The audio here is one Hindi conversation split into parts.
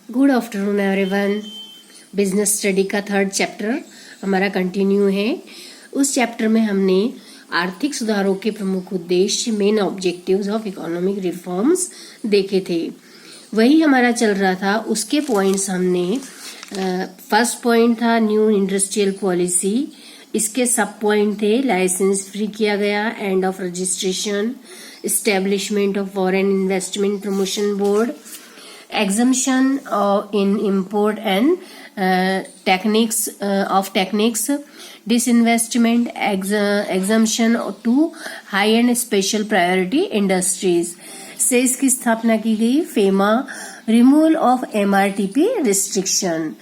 Good afternoon everyone. Business study का 3rd चैप्टर हमारा कंटिन्यू है। उस चैप्टर में हमने आर्थिक सुधारों के प्रमुख उद्देश्य, main objectives of economic reforms देखे थे। वही हमारा चल रहा था। उसके पॉइंट्स हमने फर्स्ट पॉइंट था न्यू इंडस्ट्रियल पॉलिसी। इसके सब पॉइंट थे लाइसेंस फ्री किया गया, end of registration, establishment of foreign investment promotion board, exemption in import and techniques, disinvestment, exemption to high and special priority industries से इसकी स्थापना की गई। FEMA, removal of MRTP restriction.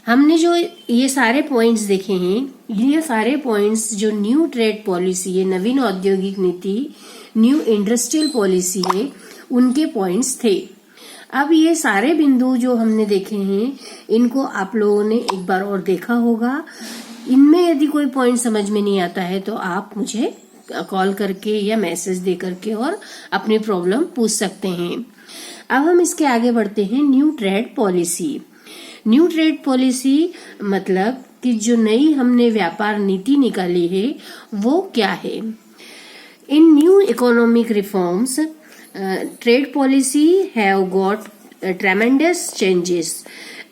हमने जो ये सारे पॉइंट्स देखे हैं, ये सारे पॉइंट्स जो न्यू ट्रेड पॉलिसी है, नवीन औद्योगिक नीति, न्यू इंडस्ट्रियल पॉलिसी है, उनके पॉइंट्स थे। अब ये सारे बिंदु जो हमने देखे हैं, इनको आप लोगों ने एक बार और देखा होगा। इनमें यदि कोई पॉइंट समझ में नहीं आता है तो आप मुझे कॉल करके या मैसेज दे करके और अपनी प्रॉब्लम पूछ सकते हैं। अब हम इसके आगे बढ़ते हैं। New trade policy. New trade policy मतलब कि जो नई हमने व्यापार नीति निकाली है वो क्या है। In new economic reforms trade policy have got tremendous changes.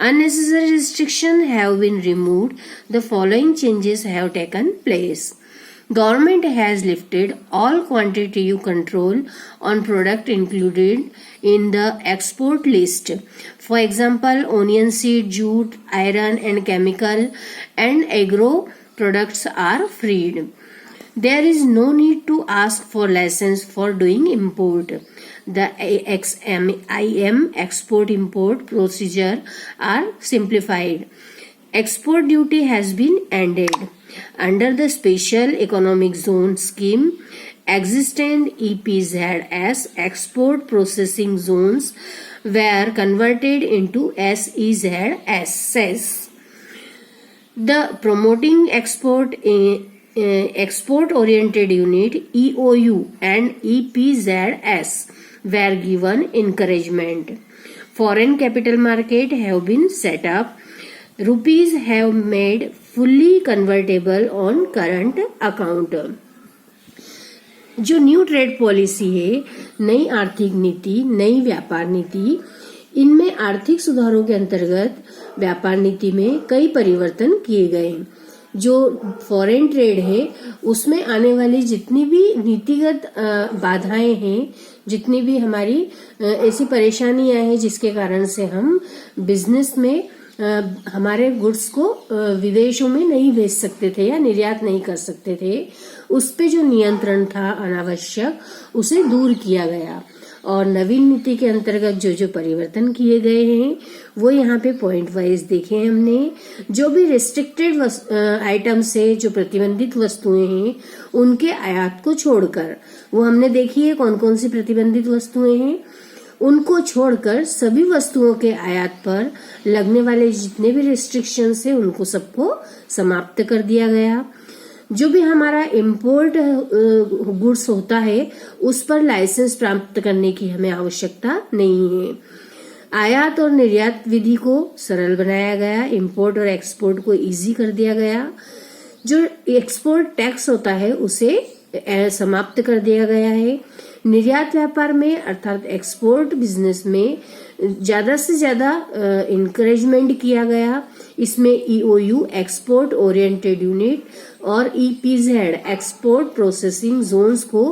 Unnecessary restrictions have been removed. The following changes have taken place. Government has lifted all quantitative control on product included in the export list. For example, onion seed, jute, iron and chemical and agro products are freed. There is no need to ask for license for doing import. The IM export import procedure are simplified. Export duty has been ended. Under the special economic zone scheme, existing EPZS export processing zones were converted into SEZS. The promoting export oriented unit EOU and EPZS were given encouragement. Foreign capital market have been set up. Rupees have made fully convertible on current account. जो न्यू ट्रेड पॉलिसी है, नई आर्थिक नीति, नई व्यापार नीति, इनमें आर्थिक सुधारों के अंतर्गत व्यापार नीति में कई परिवर्तन किए गए। जो फॉरेन ट्रेड है उसमें आने वाली जितनी भी नीतिगत बाधाएं हैं, जितनी भी हमारी ऐसी परेशानियां हैं जिसके कारण से हम बिजनेस में हमारे गुड्स को विदेशों में नहीं भेज सकते थे या निर्यात नहीं कर सकते थे, उस पे जो नियंत्रण था अनावश्यक, उसे दूर किया गया। और नवीन नीति के अंतर्गत जो जो परिवर्तन किए गए हैं वो यहाँ पे पॉइंट वाइज देखे हैं हमने। जो भी रिस्ट्रिक्टेड आइटम्स है, जो प्रतिबंधित वस्तुएं हैं, उनके आयात को छोड़कर, वो हमने देखी है कौन कौन सी प्रतिबंधित वस्तुएं हैं, उनको छोड़कर सभी वस्तुओं के आयात पर लगने वाले जितने भी रिस्ट्रिक्शंस है उनको सबको समाप्त कर दिया गया। जो भी हमारा इम्पोर्ट गुड्स होता है उस पर लाइसेंस प्राप्त करने की हमें आवश्यकता नहीं है। आयात और निर्यात विधि को सरल बनाया गया। इम्पोर्ट और एक्सपोर्ट को इजी कर दिया गया। जो एक्सपोर्ट टैक्स होता है उसे समाप्त कर दिया गया है। निर्यात व्यापार में अर्थात एक्सपोर्ट बिजनेस में ज्यादा से ज्यादा इंकरेजमेंट किया गया। इसमें EOU एक्सपोर्ट ओरिएंटेड यूनिट और EPZ एक्सपोर्ट प्रोसेसिंग जोन्स को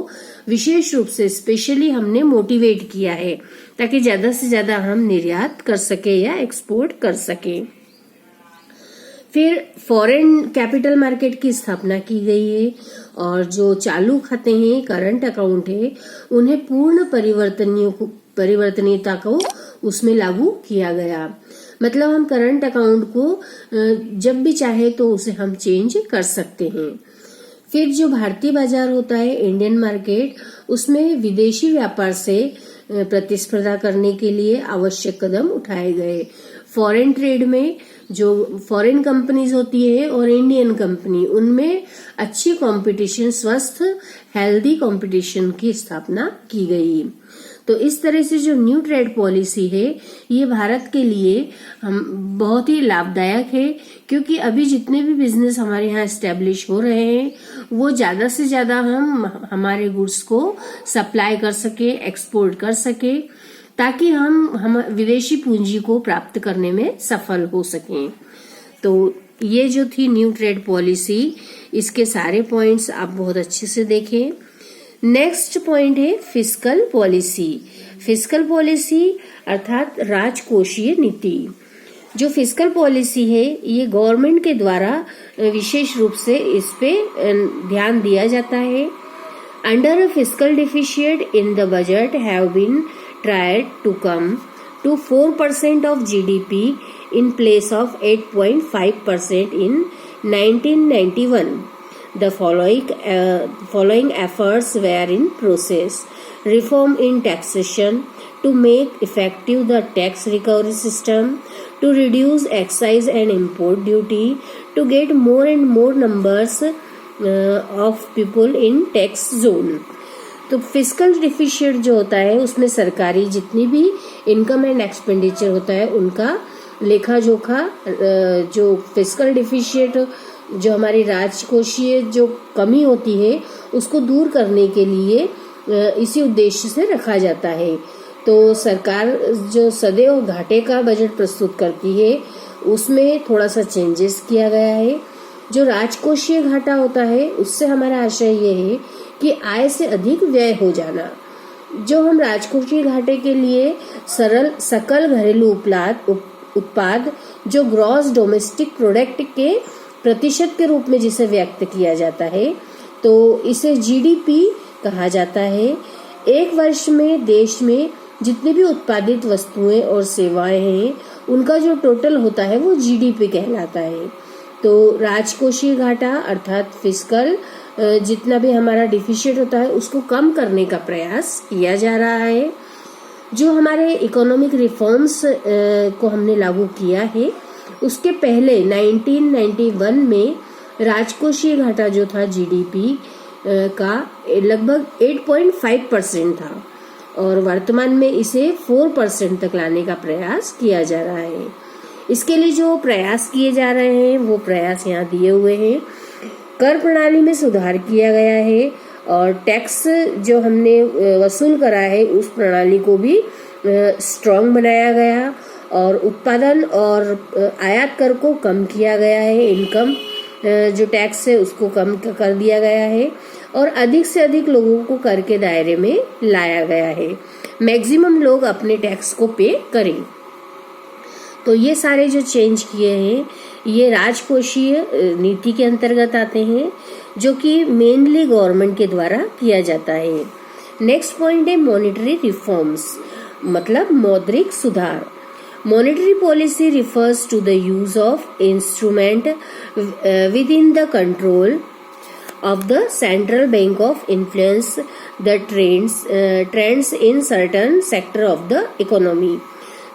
विशेष रूप से स्पेशली हमने मोटिवेट किया है ताकि ज्यादा से ज्यादा हम निर्यात कर सके या एक्सपोर्ट कर सके। फिर फॉरेन कैपिटल मार्केट की स्थापना की गई है और जो चालू खाते हैं, करंट अकाउंट है, उन्हें पूर्ण परिवर्तनीयता को उसमें लागू किया गया। मतलब हम करंट अकाउंट को जब भी चाहे तो उसे हम चेंज कर सकते हैं। फिर जो भारतीय बाजार होता है, इंडियन मार्केट, उसमें विदेशी व्यापार से प्रतिस्पर्धा करने के लिए आवश्यक कदम उठाए गए। फॉरेन ट्रेड में जो फॉरेन कंपनीज होती है और इंडियन कंपनी, उनमें अच्छी कंपटीशन, स्वस्थ हेल्दी कंपटीशन की स्थापना की गई। तो इस तरह से जो न्यू ट्रेड पॉलिसी है ये भारत के लिए बहुत ही लाभदायक है, क्योंकि अभी जितने भी बिजनेस हमारे यहाँ एस्टेब्लिश हो रहे हैं वो ज्यादा से ज्यादा हम हमारे गुड्स को सप्लाई कर सके, एक्सपोर्ट कर सके, ताकि हम विदेशी पूंजी को प्राप्त करने में सफल हो सकें। तो ये जो थी न्यू ट्रेड पॉलिसी, इसके सारे पॉइंट्स आप बहुत अच्छे से देखें। नेक्स्ट पॉइंट है फिस्कल पॉलिसी। फिस्कल पॉलिसी अर्थात राजकोषीय नीति। जो फिस्कल पॉलिसी है ये गवर्नमेंट के द्वारा विशेष रूप से इस पे ध्यान दिया जाता है। Under a fiscal deficit in the budget have been tried to come to 4% of GDP in place of 8.5% in 1991. The following efforts were in process: reform in taxation to make effective the tax recovery system, to reduce excise and import duty, to get more and more numbers of people in tax zone. तो फिस्कल डिफिशिएट जो होता है उसमें सरकारी जितनी भी इनकम एंड एक्सपेंडिचर होता है उनका लेखा जोखा, जो फिस्कल डिफिशिएट जो हमारी राजकोषीय जो कमी होती है उसको दूर करने के लिए इसी उद्देश्य से रखा जाता है। तो सरकार जो सदैव घाटे का बजट प्रस्तुत करती है उसमें थोड़ा सा चेंजेस किया गया है। जो राजकोषीय घाटा होता है उससे हमारा आशय ये है कि आय से अधिक व्यय हो जाना। जो हम राजकोषीय घाटे के लिए सकल घरेलू उत्पाद जो ग्रॉस डोमेस्टिक प्रोडक्ट के प्रतिशत के रूप में जिसे व्यक्त किया जाता है, तो इसे जीडीपी कहा जाता है। एक वर्ष में देश में जितनी भी उत्पादित वस्तुएं और सेवाएं हैं उनका जो टोटल होता है वो जीडीपी कहलाता है। तो राजकोषीय घाटा अर्थात फिस्कल जितना भी हमारा डिफिशिएट होता है उसको कम करने का प्रयास किया जा रहा है। जो हमारे इकोनॉमिक रिफॉर्म्स को हमने लागू किया है उसके पहले 1991 में राजकोषीय घाटा जो था जीडीपी का लगभग 8.5% था और वर्तमान में इसे 4% तक लाने का प्रयास किया जा रहा है। इसके लिए जो प्रयास किए जा रहे हैं वो प्रयास यहाँ दिए हुए हैं। कर प्रणाली में सुधार किया गया है और टैक्स जो हमने वसूल करा है उस प्रणाली को भी स्ट्रॉन्ग बनाया गया और उत्पादन और आयात कर को कम किया गया है। इनकम जो टैक्स है उसको कम कर दिया गया है और अधिक से अधिक लोगों को कर के दायरे में लाया गया है। मैक्सिमम लोग अपने टैक्स को पे करें। तो ये सारे जो चेंज किए हैं ये राजकोषीय नीति के अंतर्गत आते हैं जो कि मेनली गवर्नमेंट के द्वारा किया जाता है। नेक्स्ट पॉइंट है मॉनेटरी रिफॉर्म्स, मतलब मौद्रिक सुधार। Monetary policy refers to the use of instrument within the control of the central bank of influence the trends in certain sector of the economy.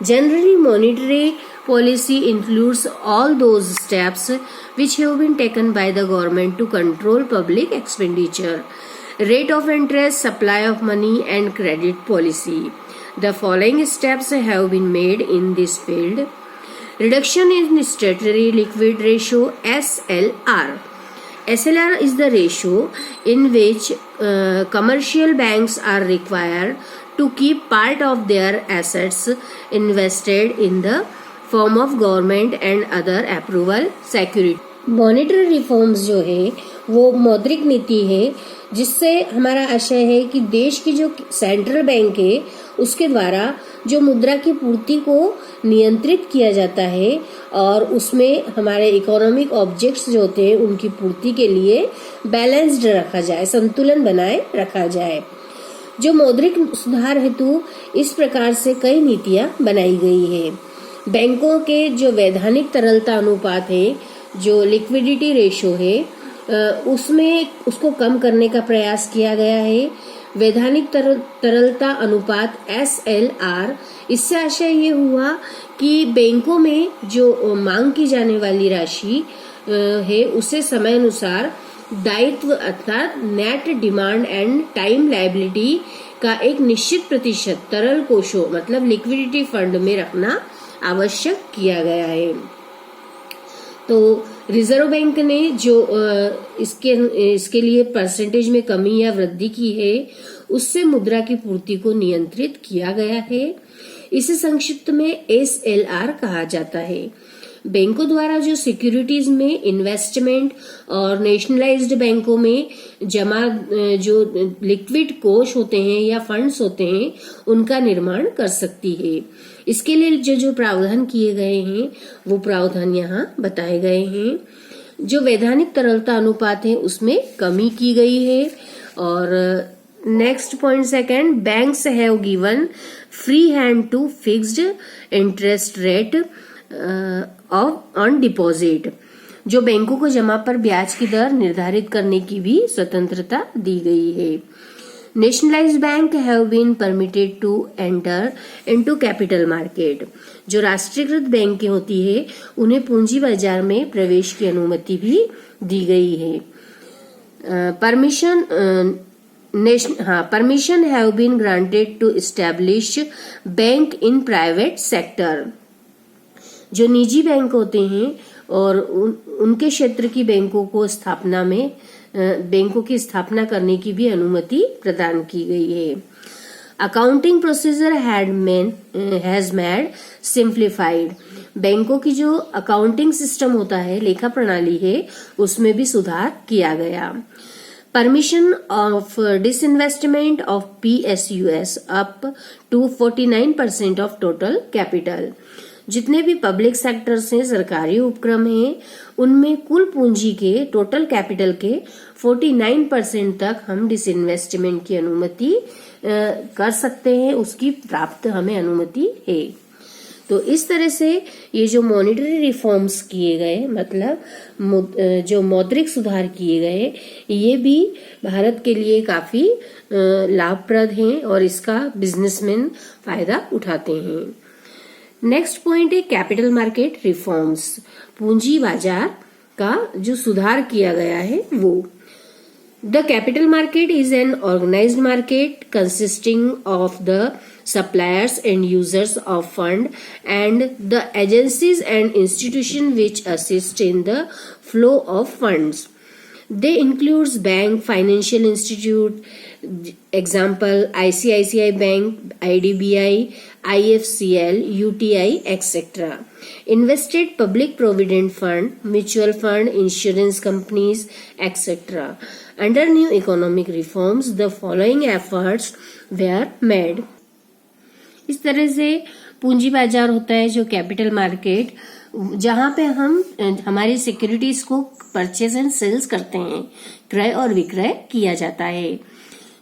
Generally, monetary policy includes all those steps which have been taken by the government to control public expenditure, rate of interest, supply of money and credit policy. The following steps have been made in this field. Reduction in statutory liquid ratio SLR. SLR is the ratio in which commercial banks are required to keep part of their assets invested in the form of government and other approval security. Monetary reforms जो है वो मौद्रिक नीति है जिससे हमारा आशय है कि देश की जो सेंट्रल बैंक है उसके द्वारा जो मुद्रा की पूर्ति को नियंत्रित किया जाता है और उसमें हमारे इकोनॉमिक ऑब्जेक्ट्स जो होते हैं उनकी पूर्ति के लिए बैलेंस्ड रखा जाए, संतुलन बनाए रखा जाए। जो मौद्रिक सुधार हेतु इस प्रकार से कई नीतियां बनाई गई है। बैंकों के जो वैधानिक तरलता अनुपात है, जो लिक्विडिटी रेशो है, उसमें उसको कम करने का प्रयास किया गया है। वैधानिक तरलता अनुपात SLR, इससे आशय ये हुआ कि बैंकों में जो मांग की जाने वाली राशि है उसे समय अनुसार दायित्व अर्थात net demand and time liability का एक निश्चित प्रतिशत तरल कोषों मतलब लिक्विडिटी फंड में रखना आवश्यक किया गया है। तो रिजर्व बैंक ने जो इसके लिए परसेंटेज में कमी या वृद्धि की है, उससे मुद्रा की पूर्ति को नियंत्रित किया गया है। इसे संक्षिप्त में SLR कहा जाता है। बैंकों द्वारा जो सिक्योरिटीज में इन्वेस्टमेंट और नेशनलाइज्ड बैंकों में जमा जो लिक्विड कोष होते हैं या फंड्स होते हैं, उनका निर्माण कर सकती है। इसके लिए जो प्रावधान किए गए हैं वो प्रावधान यहाँ बताए गए हैं। जो वैधानिक तरलता अनुपात है उसमें कमी की गई है। और next point second, banks have given free hand to fixed interest rate on deposit. जो बैंकों को जमा पर ब्याज की दर निर्धारित करने की भी स्वतंत्रता दी गई है। Nationalised bank have been permitted to enter into capital market. जो राष्ट्रीयकृत बैंकें होती है उन्हें पूंजी बाजार में प्रवेश की अनुमति भी दी गई है। Permission have been granted to establish bank in private sector. जो निजी बैंक होते हैं और उनके क्षेत्र की बैंकों की स्थापना करने की भी अनुमति प्रदान की गई है। Accounting procedure has made simplified. बैंकों की जो अकाउंटिंग सिस्टम होता है, लेखा प्रणाली है, उसमें भी सुधार किया गया। Permission of disinvestment of PSUs up to 49% ऑफ टोटल कैपिटल। जितने भी पब्लिक सेक्टर्स हैं, सरकारी उपक्रम हैं, उनमें कुल पूंजी के टोटल कैपिटल के 49% तक हम डिसइन्वेस्टमेंट की अनुमति कर सकते हैं, उसकी प्राप्त हमें अनुमति है। तो इस तरह से ये जो मॉनेटरी रिफॉर्म्स किए गए, मतलब जो मौद्रिक सुधार किए गए, ये भी भारत के लिए काफी लाभप्रद हैं और इसका बिजनेसमैन फायदा उठाते हैं। नेक्स्ट पॉइंट है कैपिटल मार्केट रिफॉर्म्स। पूंजी बाजार का जो सुधार किया गया है वो। The capital market is an organised market consisting of the suppliers and users of fund and the agencies and institutions which assist in the flow of funds. They includes bank, financial institute, example ICICI Bank, IDBI, IFCL, UTI, etc. Invested public provident fund, mutual fund, insurance companies, etc. Under new economic reforms, the following efforts were made. इस तरह से पूंजी बाजार होता है जो कैपिटल मार्केट, जहां पे हम हमारी सिक्योरिटीज को परचेज एंड सेल्स करते हैं, क्रय और विक्रय किया जाता है।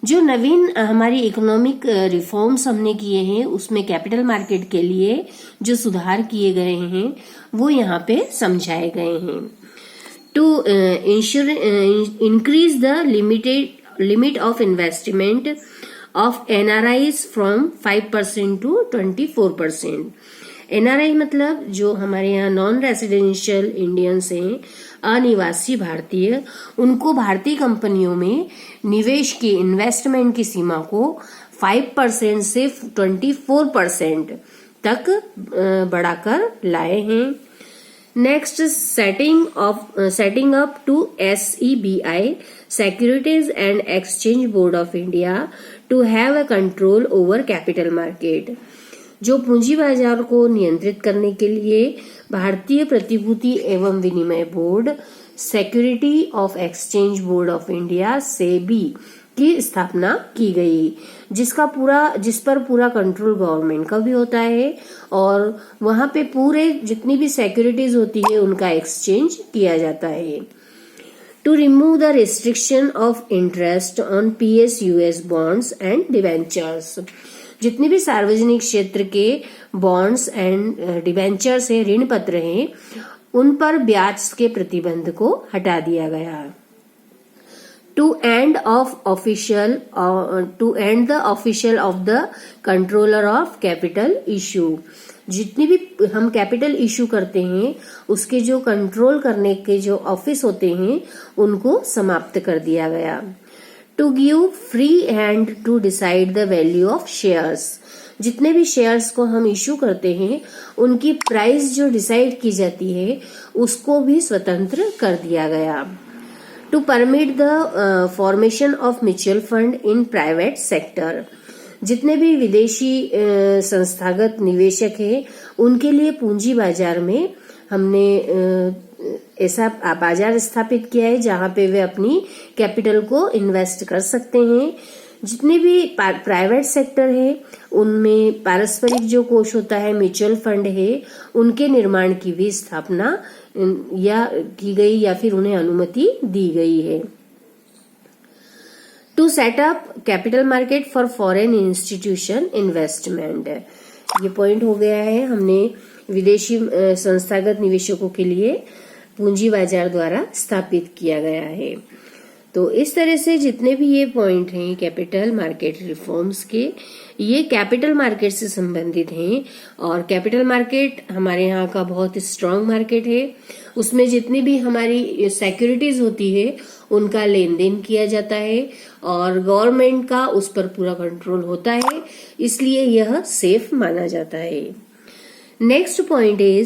जो नवीन हमारी इकोनॉमिक रिफॉर्म्स हमने किए हैं उसमें कैपिटल मार्केट के लिए जो सुधार किए गए हैं वो यहाँ पे समझाए गए हैं। To increase the limit of investment of NRIs from 5% to 24%. NRI मतलब जो हमारे यहाँ नॉन रेसिडेंशियल इंडियंस हैं, अनिवासी भारतीय, उनको भारतीय कंपनियों में निवेश की इन्वेस्टमेंट की सीमा को 5% से 24% तक बढ़ाकर लाए हैं। Next, setting up to SEBI, Securities and Exchange Board of India, to have a control over capital market. जो पूंजी बाजार को नियंत्रित करने के लिए भारतीय प्रतिभूति एवं विनिमय board, security of exchange board of India SEBI की स्थापना की गई, जिस पर पूरा कंट्रोल गवर्नमेंट का भी होता है और वहां पे पूरे जितनी भी सिक्योरिटीज होती है उनका एक्सचेंज किया जाता है। To remove the restriction of interest on PSUs bonds and debentures. जितने भी सार्वजनिक क्षेत्र के बॉन्ड्स एंड डिवेंचर्स है, ऋण पत्र हैं, उन पर ब्याज के प्रतिबंध को हटा दिया गया। To end the official of the controller of capital issue. जितनी भी हम कैपिटल इशू करते हैं उसके जो कंट्रोल करने के जो ऑफिस होते हैं उनको समाप्त कर दिया गया। To give free hand to decide the value of shares. जितने भी शेयर्स को हम इश्यू करते हैं उनकी प्राइस जो डिसाइड की जाती है उसको भी स्वतंत्र कर दिया गया। To permit the formation of mutual fund in private sector. जितने भी विदेशी संस्थागत निवेशक हैं उनके लिए पूंजी बाजार में हमने ऐसा बाजार स्थापित किया है जहां पे वे अपनी कैपिटल को इन्वेस्ट कर सकते हैं। जितने भी प्राइवेट सेक्टर है उनमें पारस्परिक जो कोष होता है, म्यूचुअल फंड है, उनके निर्माण की भी स्थापना या की गई या फिर उन्हें अनुमति दी गई है। To set up capital market for foreign institution investment. ये पॉइंट हो गया है, हमने विदेशी संस्थागत निवेशकों के लिए पूंजी बाजार द्वारा स्थापित किया गया है। तो इस तरह से जितने भी ये पॉइंट हैं कैपिटल मार्केट रिफॉर्म्स के, ये कैपिटल मार्केट से संबंधित हैं। और कैपिटल मार्केट हमारे यहाँ का बहुत स्ट्रांग मार्केट है। उसमें जितनी भी हमारी सिक्योरिटीज होती है उनका लेन देन किया जाता है और गवर्नमेंट का उस पर पूरा कंट्रोल होता है, इसलिए यह सेफ माना जाता है। Next point is